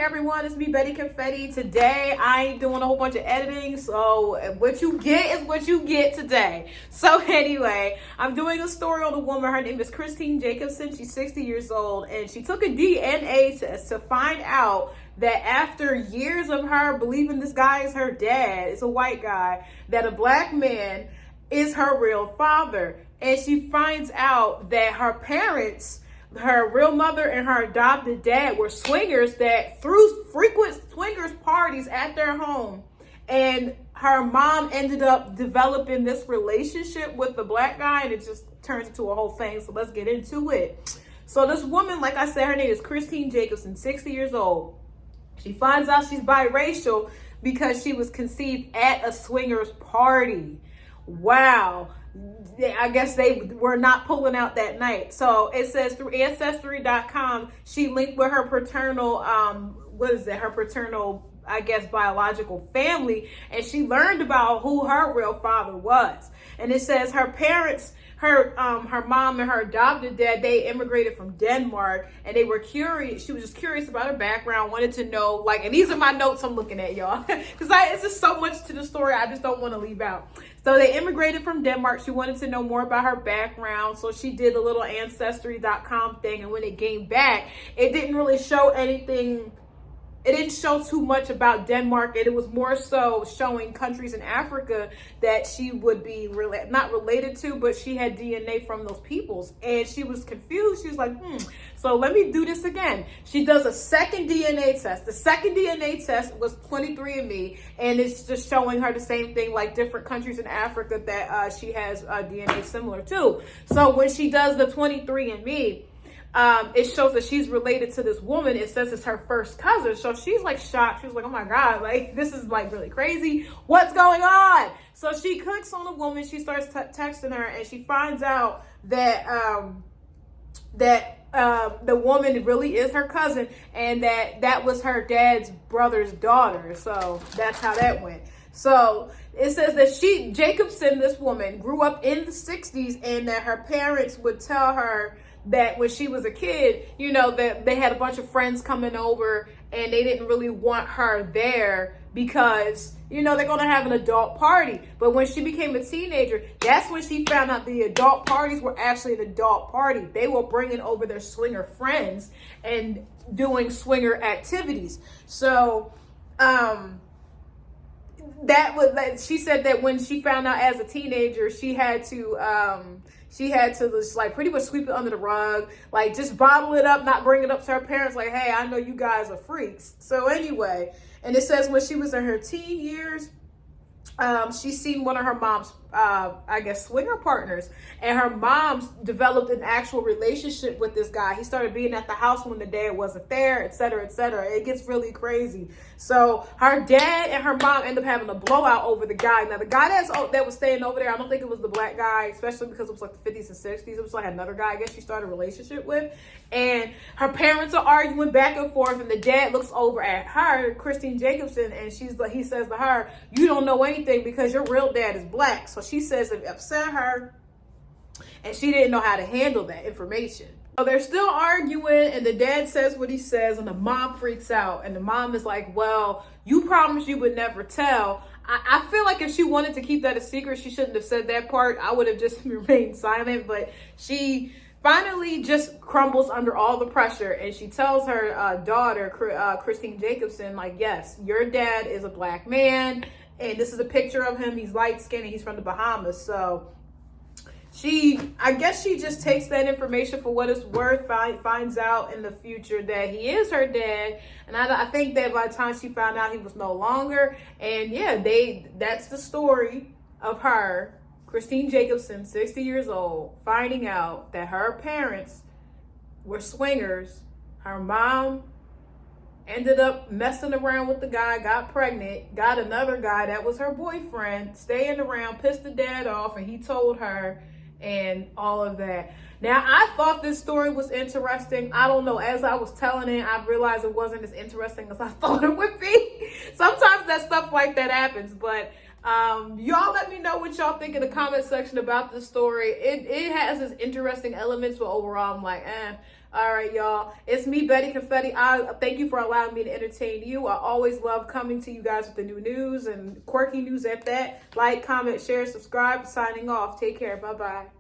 everyone, it's me, Betty Confetti. Today I ain't doing a whole bunch of editing, so what you get is what you get today. So anyway, I'm doing a story on a woman. Her name is Christine Jacobson. She's 60 years old, and she took a DNA test to find out that after years of her believing this guy is her dad, it's a white guy, that a black man is her real father. And she finds out that her parents, her real mother and her adopted dad, were swingers that threw frequent swingers parties at their home. And her mom ended up developing this relationship with the black guy, and it just turns into a whole thing. So let's get into it. So this woman, like I said, her name is Christine Jacobson, 60 years old. She finds out she's biracial because she was conceived at a swingers party. Wow. I guess they were not pulling out that night. So it says through Ancestry.com, she linked with her paternal, her paternal, I guess, biological family. And she learned about who her real father was. And it says her parents, her mom and her adopted dad, they immigrated from Denmark, and they were curious. She was just curious about her background, wanted to know, and these are my notes I'm looking at, y'all, because it's just so much to the story I just don't want to leave out. So they immigrated from Denmark. She wanted to know more about her background, so she did a little Ancestry.com thing, and when it came back, it didn't really show anything. It didn't show too much about Denmark, and it was more so showing countries in Africa that she would be not related to, but she had DNA from those peoples. And she was confused. She was like, so let me do this again. She does a second DNA test. The second DNA test was 23andMe, and it's just showing her the same thing, like different countries in Africa that she has DNA similar to. So when she does the 23andMe, it shows that she's related to this woman. It says it's her first cousin. So she's shocked. She's like, oh my God, this is really crazy. What's going on? So she clicks on the woman. She starts texting her, and she finds out that, the woman really is her cousin, and that was her dad's brother's daughter. So that's how that went. So it says that Jacobson, this woman, grew up in the 60s, and that her parents would tell her that when she was a kid, that they had a bunch of friends coming over, and they didn't really want her there because, they're going to have an adult party. But when she became a teenager, that's when she found out the adult parties were actually an adult party. They were bringing over their swinger friends and doing swinger activities. So, she said that when she found out as a teenager, she had to just pretty much sweep it under the rug, just bottle it up, not bring it up to her parents, hey, I know you guys are freaks. So anyway, and it says when she was in her teen years, she seen one of her mom's, swinger partners, and her mom's developed an actual relationship with this guy. He started being at the house when the dad wasn't there, et cetera, et cetera. It gets really crazy. So her dad and her mom end up having a blowout over the guy. Now, the guy that was staying over there, I don't think it was the black guy, especially because it was the 50s and 60s. It was another guy, I guess she started a relationship with. And her parents are arguing back and forth, and the dad looks over at her, Christine Jacobson, and he says to her, you don't know anything because your real dad is black. So she says it upset her, and she didn't know how to handle that information. So they're still arguing, and the dad says what he says, and the mom freaks out, and the mom is like, well, you promised you would never tell. I feel like if she wanted to keep that a secret, she shouldn't have said that part. I would have just remained silent, but she finally just crumbles under all the pressure, and she tells her daughter, Christine Jacobson, yes, your dad is a black man, and this is a picture of him. He's light-skinned, and he's from the Bahamas. So I guess she just takes that information for what it's worth, finds out in the future that he is her dad. And I think that by the time she found out, he was no longer. And yeah, that's the story of her, Christine Jacobson, 60 years old, finding out that her parents were swingers. Her mom ended up messing around with the guy, got pregnant, got another guy that was her boyfriend, staying around, pissed the dad off, and he told her, and all of that. Now, I thought this story was interesting. I don't know. As I was telling it, I realized it wasn't as interesting as I thought it would be. Sometimes that stuff like that happens, but Y'all let me know what y'all think in the comment section about this story. It has its interesting elements, but overall I'm like, all right, y'all. It's me, Betty Confetti. I thank you for allowing me to entertain you. I always love coming to you guys with the new news and quirky news at that. Like, comment, share, subscribe. Signing off. Take care. Bye-bye.